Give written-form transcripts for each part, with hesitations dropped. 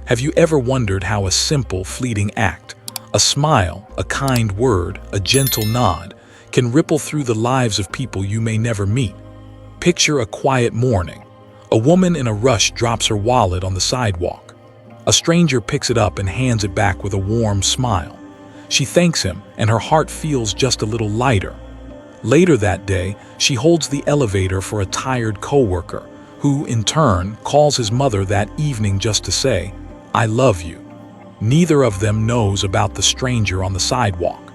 Have you ever wondered how a simple, fleeting act, a smile, a kind word, a gentle nod, can ripple through the lives of people you may never meet? Picture a quiet morning. A woman in a rush drops her wallet on the sidewalk. A stranger picks it up and hands it back with a warm smile. She thanks him, and her heart feels just a little lighter. Later that day, she holds the elevator for a tired coworker, who, in turn, calls his mother that evening just to say, "I love you." Neither of them knows about the stranger on the sidewalk.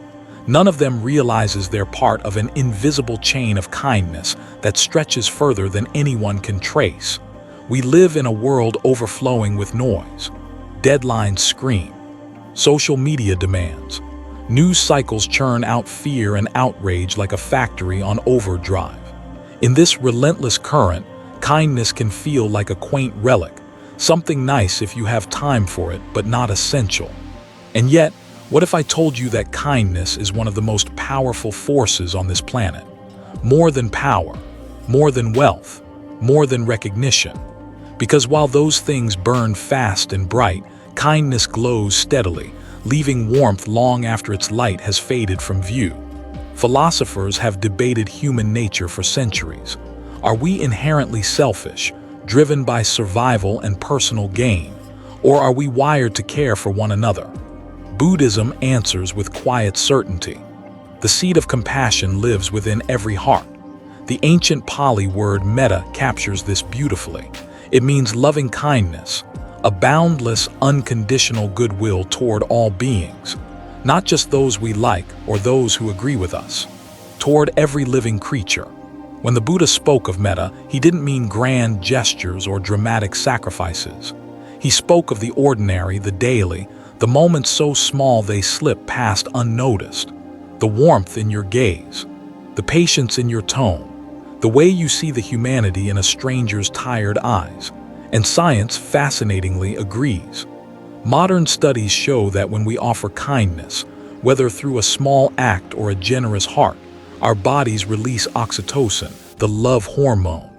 None of them realizes they're part of an invisible chain of kindness that stretches further than anyone can trace. We live in a world overflowing with noise. Deadlines scream. Social media demands. News cycles churn out fear and outrage like a factory on overdrive. In this relentless current, kindness can feel like a quaint relic, something nice if you have time for it, but not essential. And yet, what if I told you that kindness is one of the most powerful forces on this planet? More than power, more than wealth, more than recognition. Because while those things burn fast and bright, kindness glows steadily, leaving warmth long after its light has faded from view. Philosophers have debated human nature for centuries. Are we inherently selfish, driven by survival and personal gain, or are we wired to care for one another? Buddhism answers with quiet certainty. The seed of compassion lives within every heart. The ancient Pali word metta captures this beautifully. It means loving kindness, a boundless, unconditional goodwill toward all beings, not just those we like or those who agree with us, toward every living creature. When the Buddha spoke of metta, he didn't mean grand gestures or dramatic sacrifices. He spoke of the ordinary, the daily, the moments so small they slip past unnoticed, the warmth in your gaze, the patience in your tone, the way you see the humanity in a stranger's tired eyes. And science fascinatingly agrees. Modern studies show that when we offer kindness, whether through a small act or a generous heart, our bodies release oxytocin, the love hormone.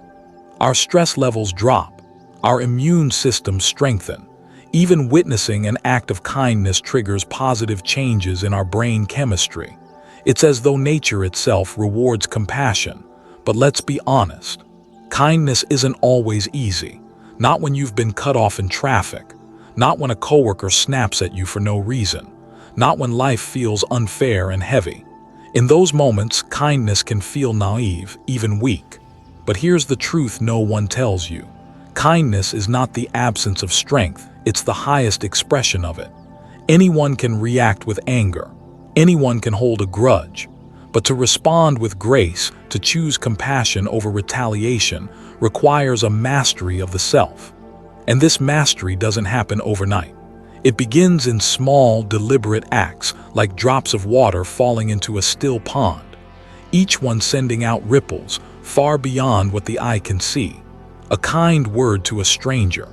Our stress levels drop, our immune system strengthen. Even witnessing an act of kindness triggers positive changes in our brain chemistry. It's as though nature itself rewards compassion. But let's be honest, kindness isn't always easy. Not when you've been cut off in traffic, not when a coworker snaps at you for no reason, not when life feels unfair and heavy. In those moments, kindness can feel naive, even weak. But here's the truth no one tells you. Kindness is not the absence of strength, it's the highest expression of it. Anyone can react with anger. Anyone can hold a grudge. But to respond with grace, to choose compassion over retaliation, requires a mastery of the self. And this mastery doesn't happen overnight. It begins in small, deliberate acts, like drops of water falling into a still pond, each one sending out ripples far beyond what the eye can see. A kind word to a stranger,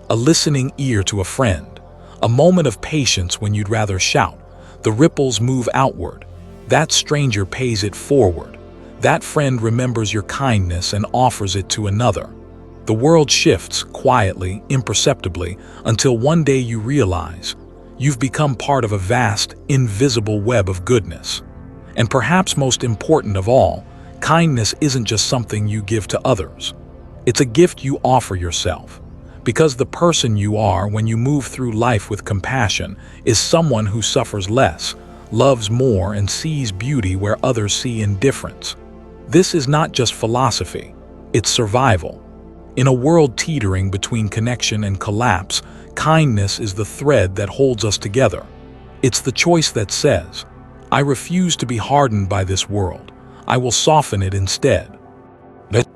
a listening ear to a friend, a moment of patience when you'd rather shout. The ripples move outward. That stranger pays it forward. That friend remembers your kindness and offers it to another. The world shifts quietly, imperceptibly, until one day you realize you've become part of a vast, invisible web of goodness. And perhaps most important of all, kindness isn't just something you give to others. It's a gift you offer yourself. Because the person you are when you move through life with compassion is someone who suffers less, loves more, and sees beauty where others see indifference. This is not just philosophy, it's survival. In a world teetering between connection and collapse, kindness is the thread that holds us together. It's the choice that says, I refuse to be hardened by this world. I will soften it instead.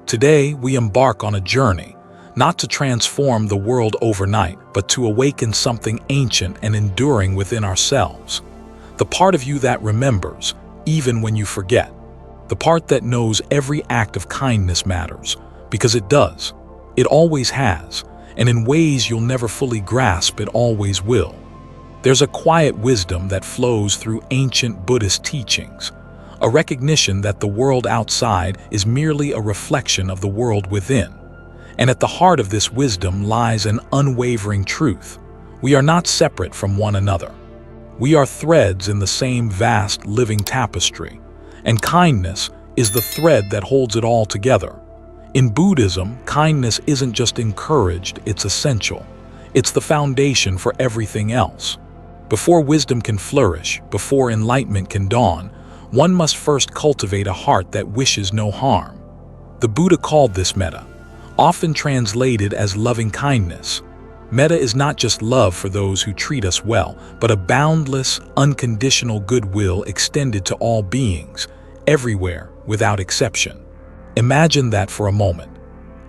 Today, we embark on a journey, not to transform the world overnight, but to awaken something ancient and enduring within ourselves. The part of you that remembers, even when you forget. The part that knows every act of kindness matters, because it does. It always has, and in ways you'll never fully grasp, it always will. There's a quiet wisdom that flows through ancient Buddhist teachings, a recognition that the world outside is merely a reflection of the world within. And at the heart of this wisdom lies an unwavering truth. We are not separate from one another. We are threads in the same vast living tapestry, and kindness is the thread that holds it all together. In Buddhism, kindness isn't just encouraged, it's essential. It's the foundation for everything else. Before wisdom can flourish, before enlightenment can dawn, one must first cultivate a heart that wishes no harm. The Buddha called this metta, often translated as loving kindness. Metta is not just love for those who treat us well, but a boundless, unconditional goodwill extended to all beings, everywhere, without exception. Imagine that for a moment.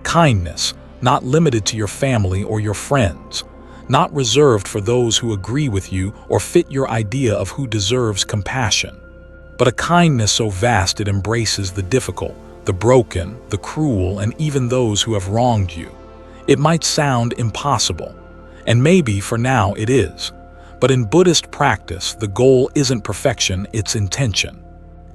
Kindness, not limited to your family or your friends, not reserved for those who agree with you or fit your idea of who deserves compassion, but a kindness so vast it embraces the difficult, the broken, the cruel, and even those who have wronged you. It might sound impossible, and maybe for now it is, but in Buddhist practice, the goal isn't perfection, it's intention.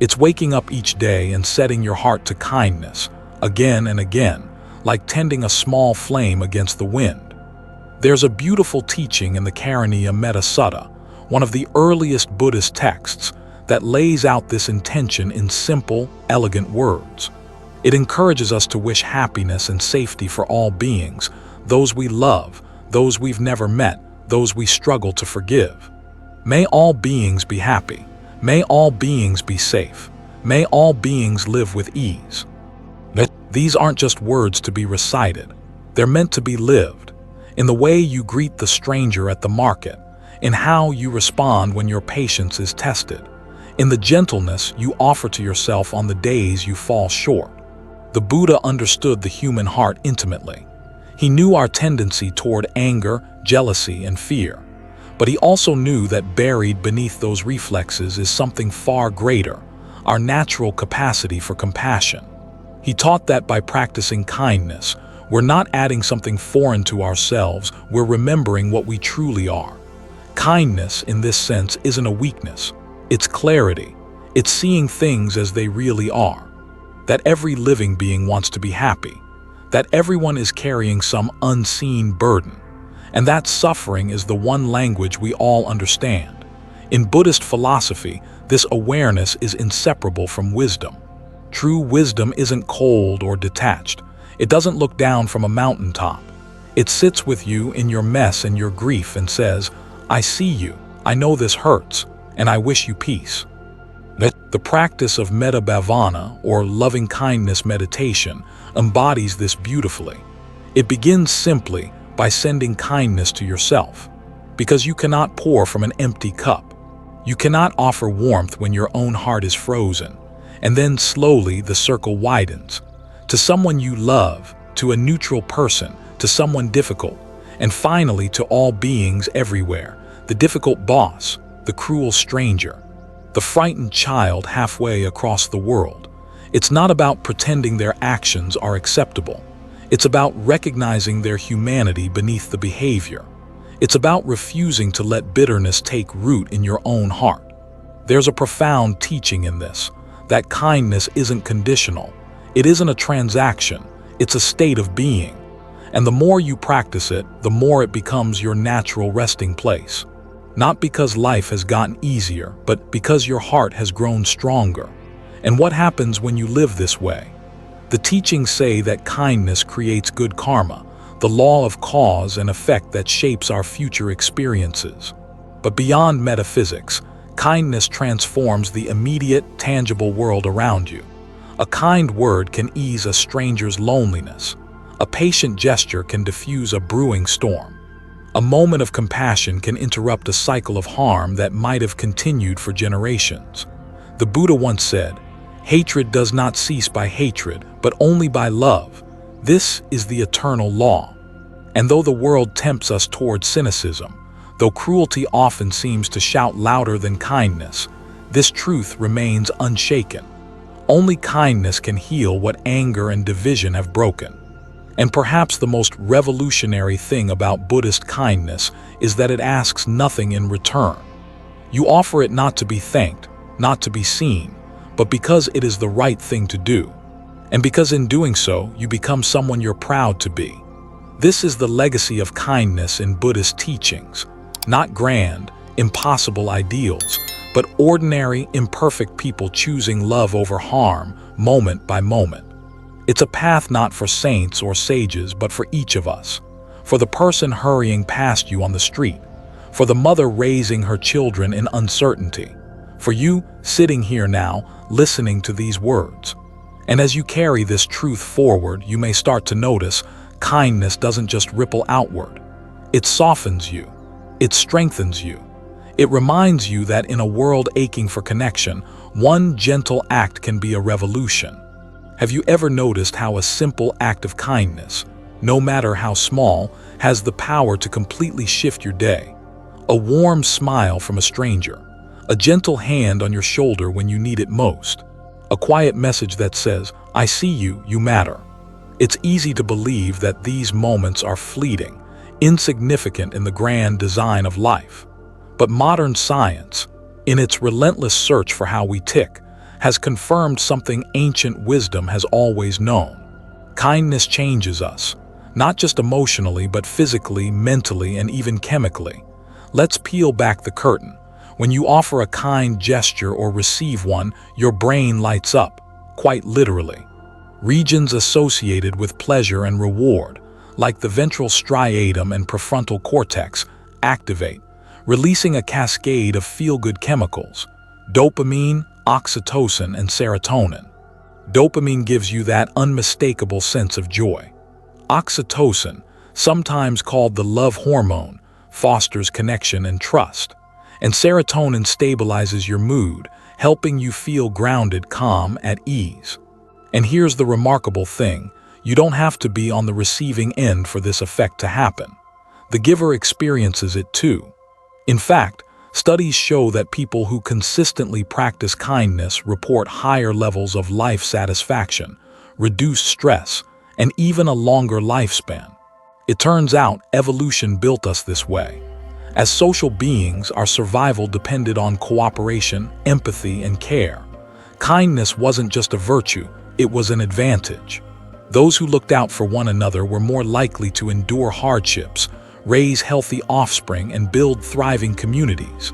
It's waking up each day and setting your heart to kindness, again and again, like tending a small flame against the wind. There's a beautiful teaching in the Karaniya Metta Sutta, one of the earliest Buddhist texts, that lays out this intention in simple, elegant words. It encourages us to wish happiness and safety for all beings, those we love, those we've never met, those we struggle to forgive. May all beings be happy. May all beings be safe. May all beings live with ease. These aren't just words to be recited. They're meant to be lived. In the way you greet the stranger at the market, in how you respond when your patience is tested, in the gentleness you offer to yourself on the days you fall short. The Buddha understood the human heart intimately. He knew our tendency toward anger, jealousy, and fear. But he also knew that buried beneath those reflexes is something far greater, our natural capacity for compassion. He taught that by practicing kindness, we're not adding something foreign to ourselves, we're remembering what we truly are. Kindness, in this sense, isn't a weakness. It's clarity. It's seeing things as they really are. That every living being wants to be happy. That everyone is carrying some unseen burden. And that suffering is the one language we all understand. In Buddhist philosophy, this awareness is inseparable from wisdom. True wisdom isn't cold or detached. It doesn't look down from a mountaintop. It sits with you in your mess and your grief and says, I see you, I know this hurts, and I wish you peace. The practice of metta bhavana, or loving-kindness meditation, embodies this beautifully. It begins simply by sending kindness to yourself, because you cannot pour from an empty cup. You cannot offer warmth when your own heart is frozen, and then slowly the circle widens, to someone you love, to a neutral person, to someone difficult, and finally to all beings everywhere, the difficult boss, the cruel stranger, the frightened child halfway across the world. It's not about pretending their actions are acceptable. It's about recognizing their humanity beneath the behavior. It's about refusing to let bitterness take root in your own heart. There's a profound teaching in this, that kindness isn't conditional. It isn't a transaction. It's a state of being. And the more you practice it, the more it becomes your natural resting place. Not because life has gotten easier, but because your heart has grown stronger. And what happens when you live this way? The teachings say that kindness creates good karma, the law of cause and effect that shapes our future experiences. But beyond metaphysics, kindness transforms the immediate, tangible world around you. A kind word can ease a stranger's loneliness. A patient gesture can diffuse a brewing storm. A moment of compassion can interrupt a cycle of harm that might have continued for generations. The Buddha once said, "Hatred does not cease by hatred, but only by love. This is the eternal law." And though the world tempts us toward cynicism, though cruelty often seems to shout louder than kindness, this truth remains unshaken. Only kindness can heal what anger and division have broken. And perhaps the most revolutionary thing about Buddhist kindness is that it asks nothing in return. You offer it not to be thanked, not to be seen, but because it is the right thing to do. And because in doing so, you become someone you're proud to be. This is the legacy of kindness in Buddhist teachings, not grand, impossible ideals, but ordinary, imperfect people choosing love over harm, moment by moment. It's a path not for saints or sages, but for each of us. For the person hurrying past you on the street, for the mother raising her children in uncertainty, for you sitting here now, listening to these words. And as you carry this truth forward, you may start to notice kindness doesn't just ripple outward. It softens you. It strengthens you. It reminds you that in a world aching for connection, one gentle act can be a revolution. Have you ever noticed how a simple act of kindness, no matter how small, has the power to completely shift your day? A warm smile from a stranger, a gentle hand on your shoulder when you need it most, a quiet message that says, "I see you, you matter." It's easy to believe that these moments are fleeting, insignificant in the grand design of life. But modern science, in its relentless search for how we tick, has confirmed something ancient wisdom has always known. Kindness changes us, not just emotionally, but physically, mentally, and even chemically. Let's peel back the curtain. When you offer a kind gesture or receive one, your brain lights up, quite literally. Regions associated with pleasure and reward, like the ventral striatum and prefrontal cortex, activate, releasing a cascade of feel-good chemicals: dopamine, oxytocin, and serotonin. Dopamine gives you that unmistakable sense of joy. Oxytocin, sometimes called the love hormone, fosters connection and trust. And serotonin stabilizes your mood, helping you feel grounded, calm, at ease. And here's the remarkable thing: you don't have to be on the receiving end for this effect to happen. The giver experiences it too. In fact, studies show that people who consistently practice kindness report higher levels of life satisfaction, reduced stress, and even a longer lifespan. It turns out evolution built us this way. As social beings, our survival depended on cooperation, empathy, and care. Kindness wasn't just a virtue, it was an advantage. Those who looked out for one another were more likely to endure hardships, raise healthy offspring, and build thriving communities.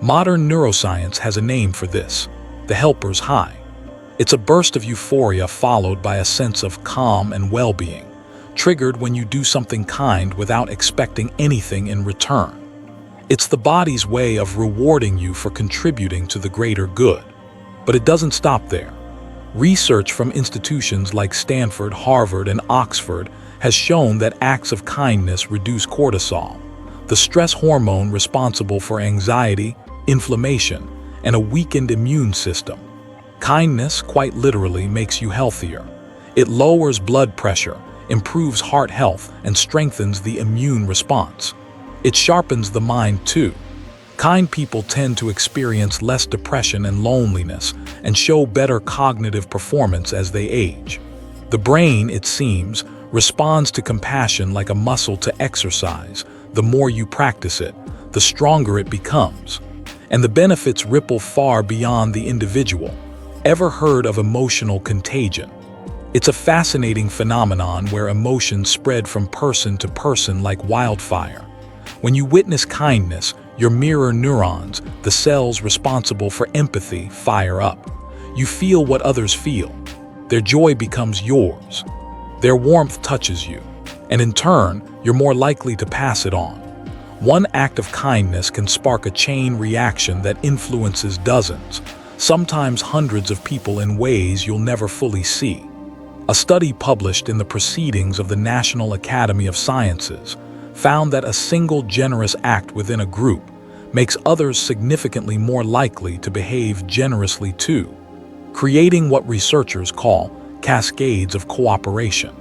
Modern neuroscience has a name for this: the helper's high. It's a burst of euphoria followed by a sense of calm and well-being, triggered when you do something kind without expecting anything in return. It's the body's way of rewarding you for contributing to the greater good. But it doesn't stop there. Research from institutions like Stanford, Harvard, and Oxford has shown that acts of kindness reduce cortisol, the stress hormone responsible for anxiety, inflammation, and a weakened immune system. Kindness, quite literally, makes you healthier. It lowers blood pressure, improves heart health, and strengthens the immune response. It sharpens the mind too. Kind people tend to experience less depression and loneliness and show better cognitive performance as they age. The brain, it seems, responds to compassion like a muscle to exercise. The more you practice it, the stronger it becomes. And the benefits ripple far beyond the individual. Ever heard of emotional contagion? It's a fascinating phenomenon where emotions spread from person to person like wildfire. When you witness kindness, your mirror neurons, the cells responsible for empathy, fire up. You feel what others feel. Their joy becomes yours. Their warmth touches you. And in turn, you're more likely to pass it on. One act of kindness can spark a chain reaction that influences dozens, sometimes hundreds of people in ways you'll never fully see. A study published in the Proceedings of the National Academy of Sciences found that a single generous act within a group makes others significantly more likely to behave generously too, creating what researchers call cascades of cooperation.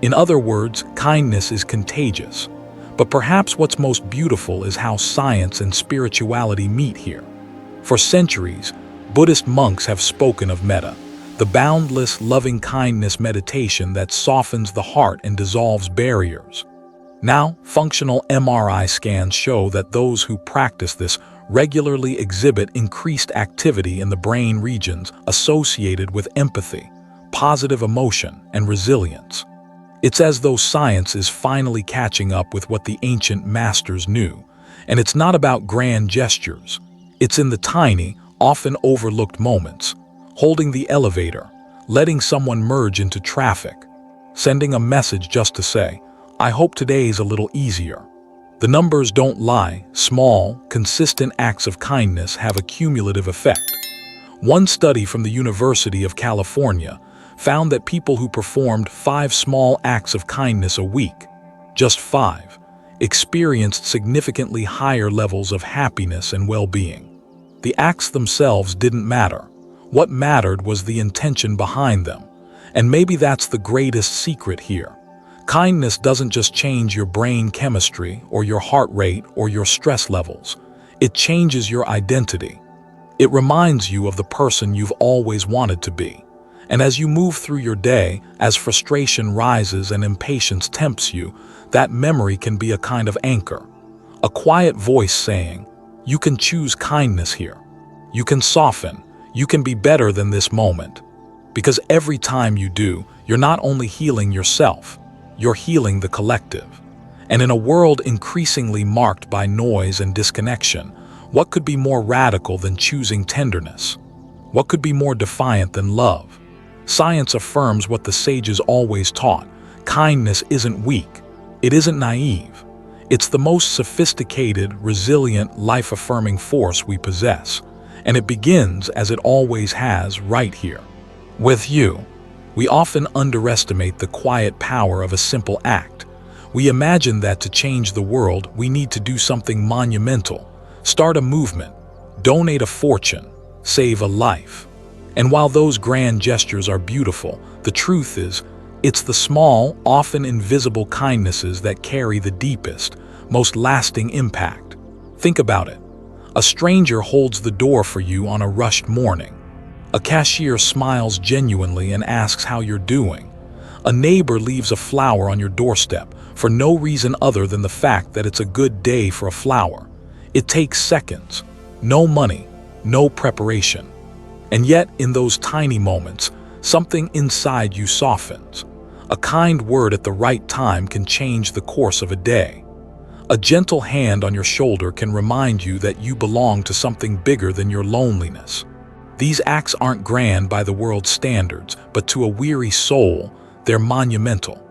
In other words, kindness is contagious. But perhaps what's most beautiful is how science and spirituality meet here. For centuries, Buddhist monks have spoken of metta, the boundless loving-kindness meditation that softens the heart and dissolves barriers. Now, functional MRI scans show that those who practice this regularly exhibit increased activity in the brain regions associated with empathy, positive emotion, and resilience. It's as though science is finally catching up with what the ancient masters knew. And it's not about grand gestures. It's in the tiny, often overlooked moments. Holding the elevator, letting someone merge into traffic, sending a message just to say, "I hope today's a little easier." The numbers don't lie. Small, consistent acts of kindness have a cumulative effect. One study from the University of California found that people who performed 5 small acts of kindness a week, just 5, experienced significantly higher levels of happiness and well-being. The acts themselves didn't matter. What mattered was the intention behind them. And maybe that's the greatest secret here. Kindness doesn't just change your brain chemistry or your heart rate or your stress levels. It changes your identity. It reminds you of the person you've always wanted to be. And as you move through your day, as frustration rises and impatience tempts you, that memory can be a kind of anchor. A quiet voice saying, "You can choose kindness here. You can soften. You can be better than this moment." Because every time you do, you're not only healing yourself, you're healing the collective. And in a world increasingly marked by noise and disconnection, what could be more radical than choosing tenderness? What could be more defiant than love? Science affirms what the sages always taught. Kindness isn't weak. It isn't naive. It's the most sophisticated, resilient, life-affirming force we possess. And it begins, as it always has, right here, with you. We often underestimate the quiet power of a simple act. We imagine that to change the world, we need to do something monumental, start a movement, donate a fortune, save a life. And while those grand gestures are beautiful, the truth is, it's the small, often invisible kindnesses that carry the deepest, most lasting impact. Think about it. A stranger holds the door for you on a rushed morning. A cashier smiles genuinely and asks how you're doing. A neighbor leaves a flower on your doorstep for no reason other than the fact that it's a good day for a flower. It takes seconds, no money, no preparation. And yet, in those tiny moments, something inside you softens. A kind word at the right time can change the course of a day. A gentle hand on your shoulder can remind you that you belong to something bigger than your loneliness. These acts aren't grand by the world's standards, but to a weary soul, they're monumental.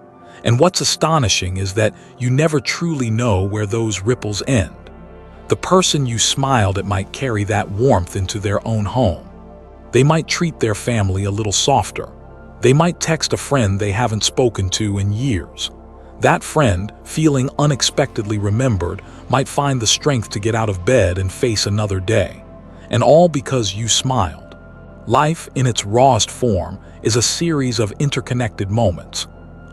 And what's astonishing is that you never truly know where those ripples end. The person you smiled at might carry that warmth into their own home. They might treat their family a little softer. They might text a friend they haven't spoken to in years. That friend, feeling unexpectedly remembered, might find the strength to get out of bed and face another day. And all because you smiled. Life, in its rawest form, is a series of interconnected moments,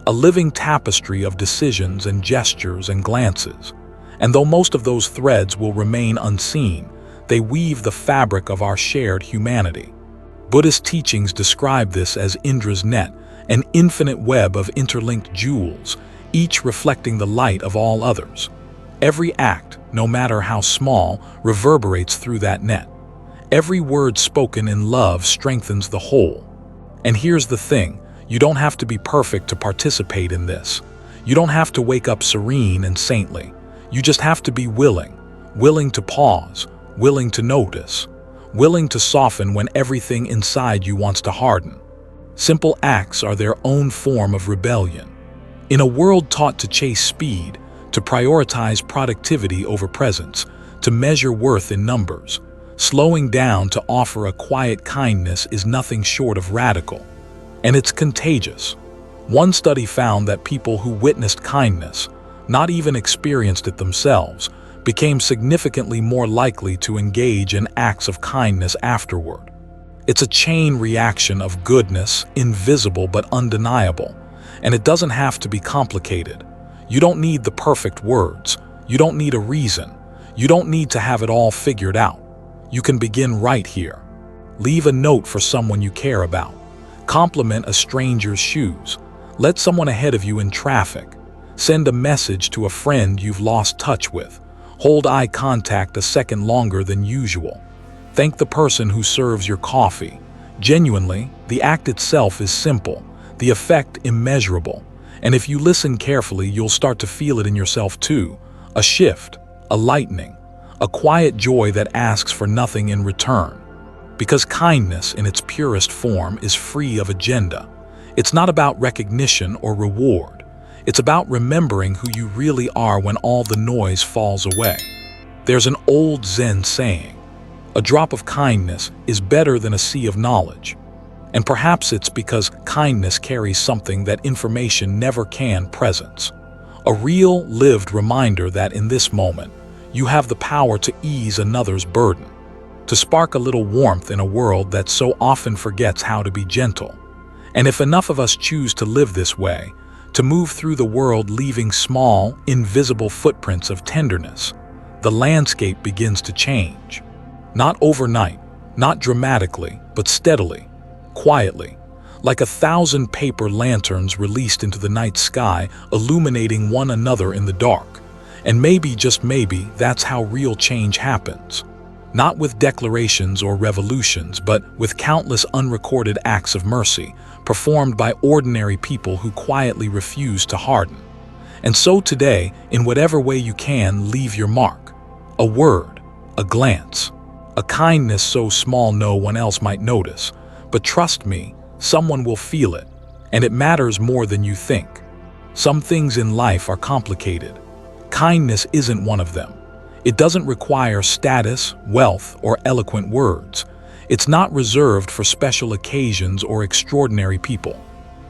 a living tapestry of decisions and gestures and glances. And though most of those threads will remain unseen, they weave the fabric of our shared humanity. Buddhist teachings describe this as Indra's net, an infinite web of interlinked jewels, each reflecting the light of all others. Every act, no matter how small, reverberates through that net. Every word spoken in love strengthens the whole. And here's the thing, you don't have to be perfect to participate in this. You don't have to wake up serene and saintly. You just have to be willing to pause, willing to notice, willing to soften when everything inside you wants to harden. Simple acts are their own form of rebellion. In a world taught to chase speed, to prioritize productivity over presence, to measure worth in numbers, slowing down to offer a quiet kindness is nothing short of radical. And it's contagious. One study found that people who witnessed kindness, not even experienced it themselves, became significantly more likely to engage in acts of kindness afterward. It's a chain reaction of goodness, invisible but undeniable, and it doesn't have to be complicated. You don't need the perfect words. You don't need a reason. You don't need to have it all figured out. You can begin right here. Leave a note for someone you care about. Compliment a stranger's shoes. Let someone ahead of you in traffic. Send a message to a friend you've lost touch with. Hold eye contact a second longer than usual. Thank the person who serves your coffee. Genuinely, the act itself is simple, the effect immeasurable, And if you listen carefully, you'll start to feel it in yourself too. A shift, a lightening, a quiet joy that asks for nothing in return. Because kindness, in its purest form, is free of agenda. It's not about recognition or reward. It's about remembering who you really are when all the noise falls away. There's an old Zen saying, "A drop of kindness is better than a sea of knowledge." And perhaps it's because kindness carries something that information never can: presence. A real, lived reminder that in this moment, you have the power to ease another's burden, to spark a little warmth in a world that so often forgets how to be gentle. And if enough of us choose to live this way, to move through the world leaving small, invisible footprints of tenderness, the landscape begins to change. Not overnight, not dramatically, but steadily, quietly, like 1,000 paper lanterns released into the night sky, illuminating one another in the dark. And maybe, just maybe, that's how real change happens. Not with declarations or revolutions, but with countless unrecorded acts of mercy, performed by ordinary people who quietly refuse to harden. And so today, in whatever way you can, leave your mark. A word, a glance, a kindness so small no one else might notice. But trust me, someone will feel it, and it matters more than you think. Some things in life are complicated. Kindness isn't one of them. It doesn't require status, wealth, or eloquent words. It's not reserved for special occasions or extraordinary people.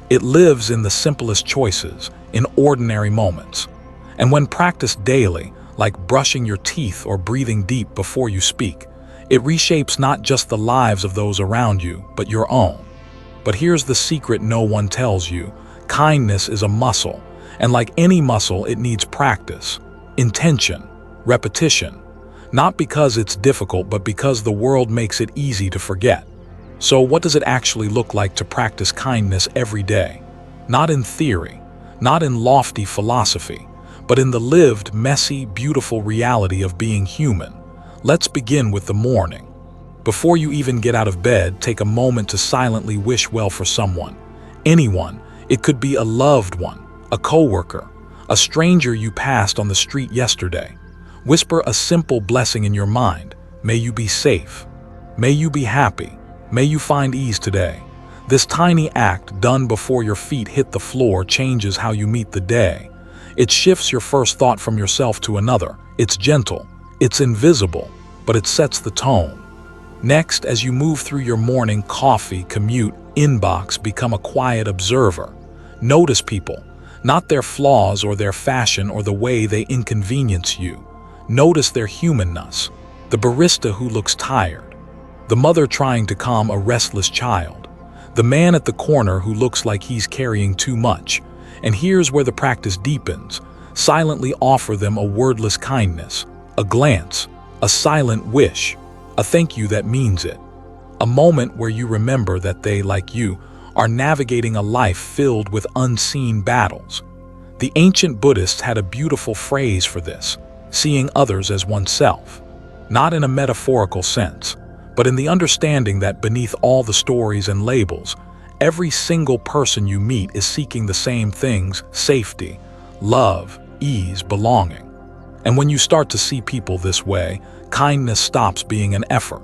It lives in the simplest choices, in ordinary moments. And when practiced daily, like brushing your teeth or breathing deep before you speak, it reshapes not just the lives of those around you, but your own. But here's the secret no one tells you. Kindness is a muscle, and like any muscle, it needs practice, intention, repetition. Not because it's difficult, but because the world makes it easy to forget. So what does it actually look like to practice kindness every day? Not in theory, not in lofty philosophy, but in the lived, messy, beautiful reality of being human. Let's begin with the morning. Before you even get out of bed, take a moment to silently wish well for someone. Anyone. It could be a loved one, a coworker, a stranger you passed on the street yesterday. Whisper a simple blessing in your mind. May you be safe. May you be happy. May you find ease today. This tiny act, done before your feet hit the floor, changes how you meet the day. It shifts your first thought from yourself to another. It's gentle. It's invisible, but it sets the tone. Next, as you move through your morning, coffee, commute, inbox, become a quiet observer. Notice people, not their flaws or their fashion or the way they inconvenience you. Notice their humanness. The barista who looks tired. The mother trying to calm a restless child. The man at the corner who looks like he's carrying too much. And here's where the practice deepens. Silently offer them a wordless kindness. A glance, a silent wish, a thank you that means it. A moment where you remember that they, like you, are navigating a life filled with unseen battles. The ancient Buddhists had a beautiful phrase for this, seeing others as oneself. Not in a metaphorical sense, but in the understanding that beneath all the stories and labels, every single person you meet is seeking the same things: safety, love, ease, belonging. And when you start to see people this way, kindness stops being an effort.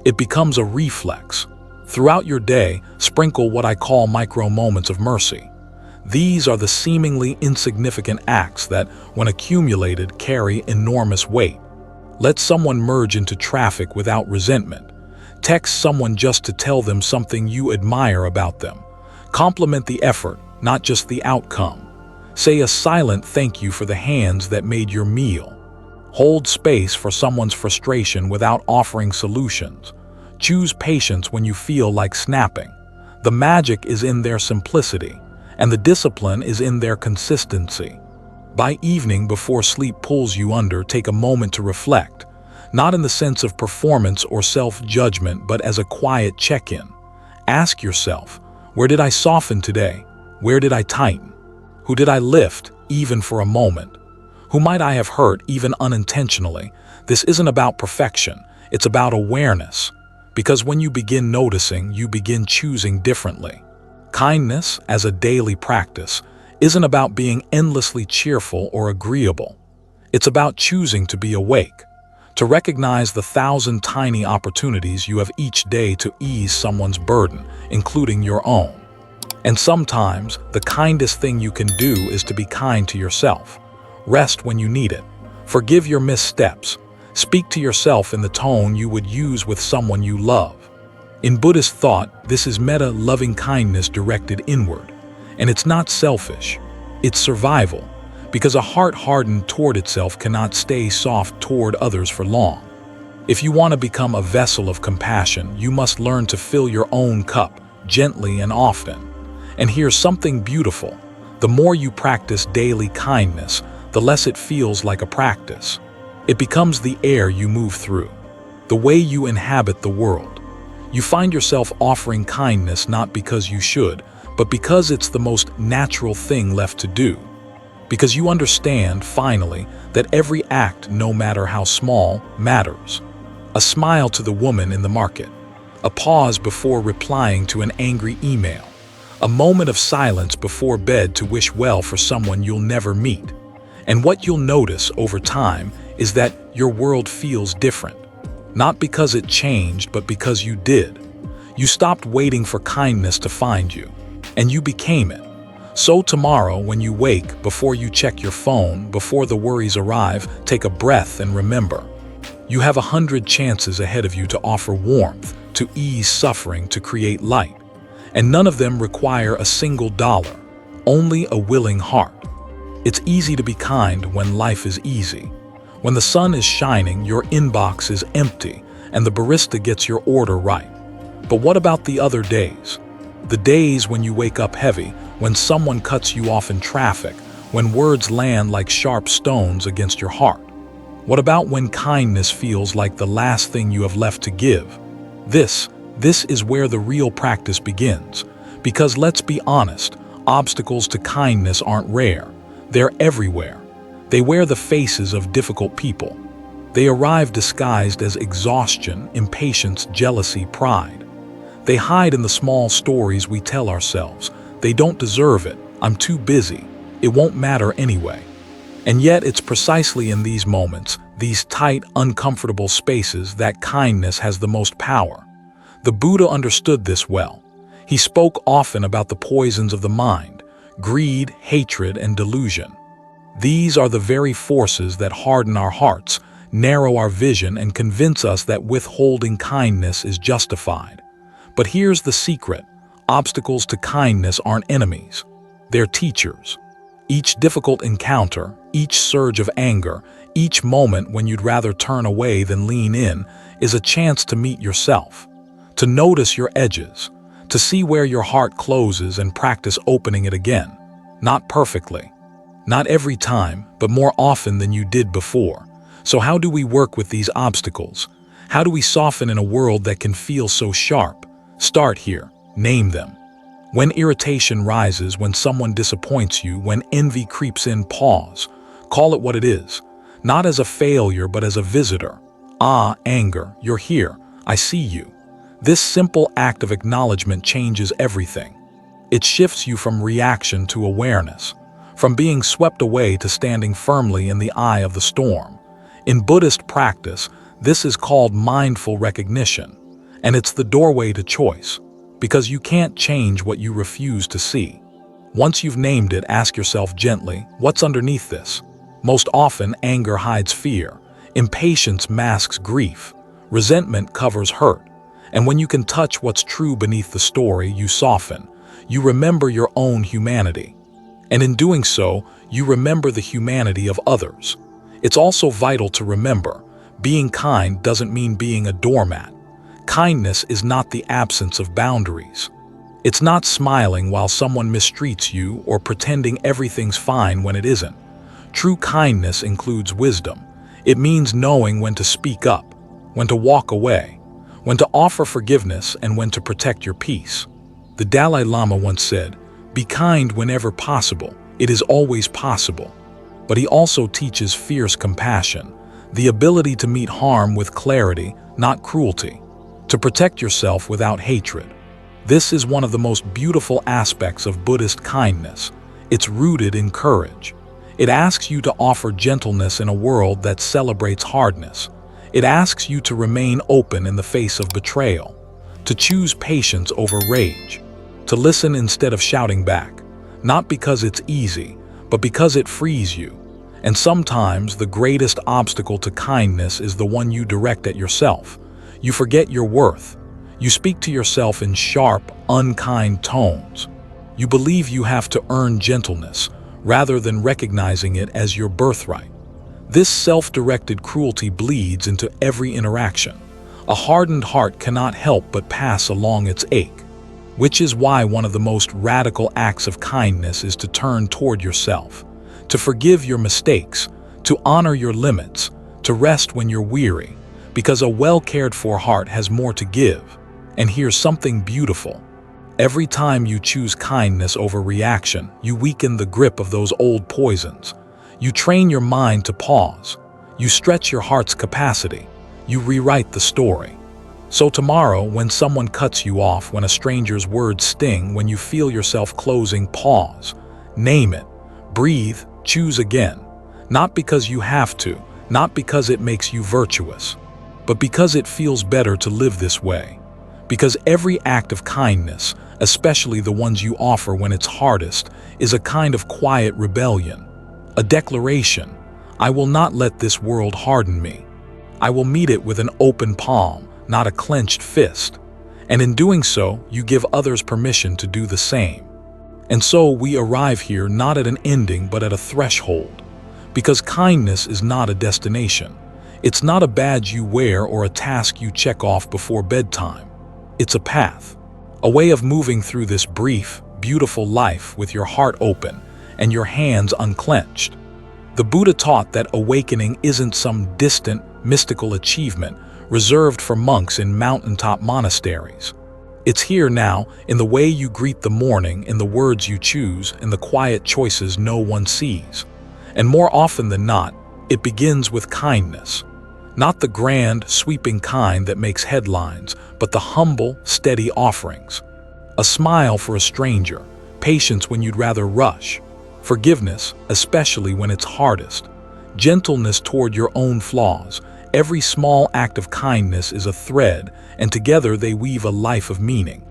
It becomes a reflex. Throughout your day, sprinkle what I call micro moments of mercy. These are the seemingly insignificant acts that, when accumulated, carry enormous weight. Let someone merge into traffic without resentment. Text someone just to tell them something you admire about them. Compliment the effort, not just the outcome. Say a silent thank you for the hands that made your meal. Hold space for someone's frustration without offering solutions. Choose patience when you feel like snapping. The magic is in their simplicity, and the discipline is in their consistency. By evening, before sleep pulls you under, take a moment to reflect, not in the sense of performance or self-judgment, but as a quiet check-in. Ask yourself, where did I soften today? Where did I tighten? Who did I lift, even for a moment? Who might I have hurt, even unintentionally? This isn't about perfection, it's about awareness. Because when you begin noticing, you begin choosing differently. Kindness, as a daily practice, isn't about being endlessly cheerful or agreeable. It's about choosing to be awake, to recognize the 1,000 tiny opportunities you have each day to ease someone's burden, including your own. And sometimes, the kindest thing you can do is to be kind to yourself. Rest when you need it. Forgive your missteps. Speak to yourself in the tone you would use with someone you love. In Buddhist thought, this is metta loving kindness directed inward. And it's not selfish. It's survival. Because a heart hardened toward itself cannot stay soft toward others for long. If you want to become a vessel of compassion, you must learn to fill your own cup, gently and often. And here's something beautiful. The more you practice daily kindness, the less it feels like a practice. It becomes the air you move through, the way you inhabit the world. You find yourself offering kindness not because you should, but because it's the most natural thing left to do. Because you understand, finally, that every act, no matter how small, matters. A smile to the woman in the market, a pause before replying to an angry email, a moment of silence before bed to wish well for someone you'll never meet. And what you'll notice over time is that your world feels different. Not because it changed, but because you did. You stopped waiting for kindness to find you, and you became it. So tomorrow, when you wake, before you check your phone, before the worries arrive, take a breath and remember. You have 100 chances ahead of you to offer warmth, to ease suffering, to create light. And none of them require a single dollar, only a willing heart. It's easy to be kind when life is easy. When the sun is shining, your inbox is empty, and the barista gets your order right. But what about the other days? The days when you wake up heavy, when someone cuts you off in traffic, when words land like sharp stones against your heart? What about when kindness feels like the last thing you have left to give? This is where the real practice begins. Because let's be honest, obstacles to kindness aren't rare. They're everywhere. They wear the faces of difficult people. They arrive disguised as exhaustion, impatience, jealousy, pride. They hide in the small stories we tell ourselves. They don't deserve it. I'm too busy. It won't matter anyway. And yet it's precisely in these moments, these tight, uncomfortable spaces, that kindness has the most power. The Buddha understood this well. He spoke often about the poisons of the mind, greed, hatred, and delusion. These are the very forces that harden our hearts, narrow our vision, and convince us that withholding kindness is justified. But here's the secret. Obstacles to kindness aren't enemies. They're teachers. Each difficult encounter, each surge of anger, each moment when you'd rather turn away than lean in, is a chance to meet yourself, to notice your edges, to see where your heart closes and practice opening it again. Not perfectly. Not every time, but more often than you did before. So how do we work with these obstacles? How do we soften in a world that can feel so sharp? Start here. Name them. When irritation rises, when someone disappoints you, when envy creeps in, pause. Call it what it is. Not as a failure, but as a visitor. Ah, anger, you're here. I see you. This simple act of acknowledgement changes everything. It shifts you from reaction to awareness, from being swept away to standing firmly in the eye of the storm. In Buddhist practice, this is called mindful recognition, and it's the doorway to choice, because you can't change what you refuse to see. Once you've named it, ask yourself gently, what's underneath this? Most often, anger hides fear, impatience masks grief, resentment covers hurt. And when you can touch what's true beneath the story, you soften. You remember your own humanity. And in doing so, you remember the humanity of others. It's also vital to remember, being kind doesn't mean being a doormat. Kindness is not the absence of boundaries. It's not smiling while someone mistreats you or pretending everything's fine when it isn't. True kindness includes wisdom. It means knowing when to speak up, when to walk away, when to offer forgiveness, and when to protect your peace. The Dalai Lama once said, "Be kind whenever possible. It is always possible." But he also teaches fierce compassion, the ability to meet harm with clarity, not cruelty, to protect yourself without hatred. This is one of the most beautiful aspects of Buddhist kindness. It's rooted in courage. It asks you to offer gentleness in a world that celebrates hardness. It asks you to remain open in the face of betrayal, to choose patience over rage, to listen instead of shouting back, not because it's easy, but because it frees you. And sometimes the greatest obstacle to kindness is the one you direct at yourself. You forget your worth. You speak to yourself in sharp, unkind tones. You believe you have to earn gentleness, rather than recognizing it as your birthright. This self-directed cruelty bleeds into every interaction. A hardened heart cannot help but pass along its ache, which is why one of the most radical acts of kindness is to turn toward yourself, to forgive your mistakes, to honor your limits, to rest when you're weary, because a well-cared-for heart has more to give. And here's something beautiful. Every time you choose kindness over reaction, you weaken the grip of those old poisons. You train your mind to pause. You stretch your heart's capacity. You rewrite the story. So tomorrow, when someone cuts you off, when a stranger's words sting, when you feel yourself closing, pause. Name it. Breathe. Choose again. Not because you have to, not because it makes you virtuous, but because it feels better to live this way. Because every act of kindness, especially the ones you offer when it's hardest, is a kind of quiet rebellion, a declaration. I will not let this world harden me. I will meet it with an open palm, not a clenched fist. And in doing so, you give others permission to do the same. And so we arrive here not at an ending but at a threshold. Because kindness is not a destination. It's not a badge you wear or a task you check off before bedtime. It's a path, a way of moving through this brief, beautiful life with your heart open and your hands unclenched. The Buddha taught that awakening isn't some distant, mystical achievement reserved for monks in mountaintop monasteries. It's here now, in the way you greet the morning, in the words you choose, in the quiet choices no one sees. And more often than not, it begins with kindness. Not the grand, sweeping kind that makes headlines, but the humble, steady offerings. A smile for a stranger, patience when you'd rather rush, forgiveness, especially when it's hardest, gentleness toward your own flaws. Every small act of kindness is a thread, and together they weave a life of meaning.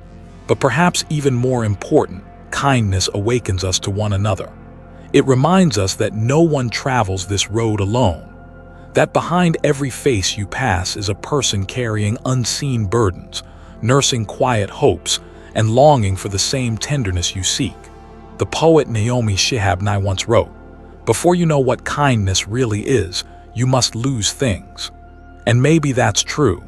But perhaps even more important, kindness awakens us to one another. It reminds us that no one travels this road alone. That behind every face you pass is a person carrying unseen burdens, nursing quiet hopes, and longing for the same tenderness you seek. The poet Naomi Shihab Nye once wrote, "Before you know what kindness really is, you must lose things." And maybe that's true.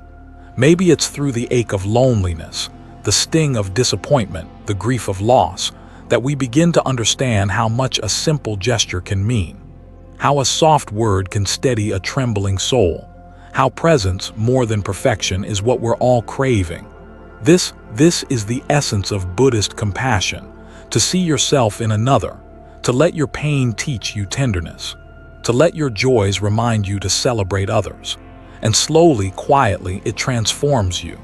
Maybe it's through the ache of loneliness, the sting of disappointment, the grief of loss, that we begin to understand how much a simple gesture can mean. How a soft word can steady a trembling soul. How presence, more than perfection, is what we're all craving. This is the essence of Buddhist compassion, to see yourself in another, to let your pain teach you tenderness, to let your joys remind you to celebrate others. And slowly, quietly, it transforms you.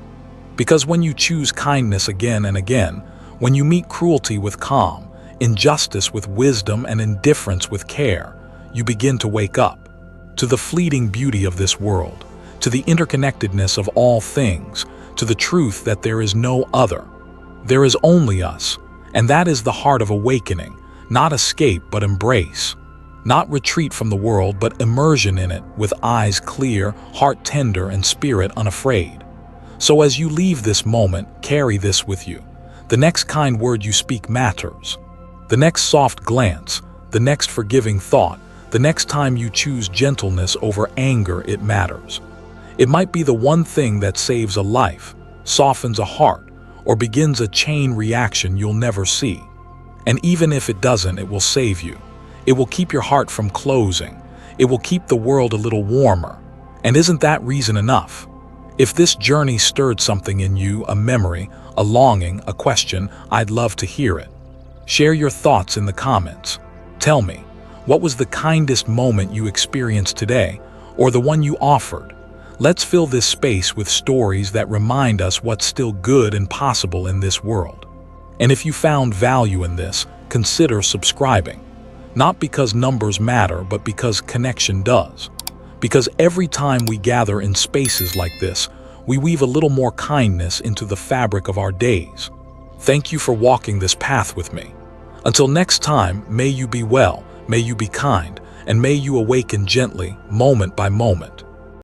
Because when you choose kindness again and again, when you meet cruelty with calm, injustice with wisdom, and indifference with care, you begin to wake up to the fleeting beauty of this world, to the interconnectedness of all things, to the truth that there is no other. There is only us, and that is the heart of awakening, not escape but embrace. Not retreat from the world, but immersion in it, with eyes clear, heart tender, and spirit unafraid. So as you leave this moment, carry this with you. The next kind word you speak matters. The next soft glance, the next forgiving thought, the next time you choose gentleness over anger, it matters. It might be the one thing that saves a life, softens a heart, or begins a chain reaction you'll never see. And even if it doesn't, it will save you. It will keep your heart from closing. It will keep the world a little warmer. And isn't that reason enough? If this journey stirred something in you, a memory, a longing, a question, I'd love to hear it. Share your thoughts in the comments. Tell me, what was the kindest moment you experienced today, or the one you offered? Let's fill this space with stories that remind us what's still good and possible in this world. And if you found value in this, consider subscribing. Not because numbers matter, but because connection does. Because every time we gather in spaces like this, we weave a little more kindness into the fabric of our days. Thank you for walking this path with me. Until next time, may you be well, may you be kind, and may you awaken gently, moment by moment.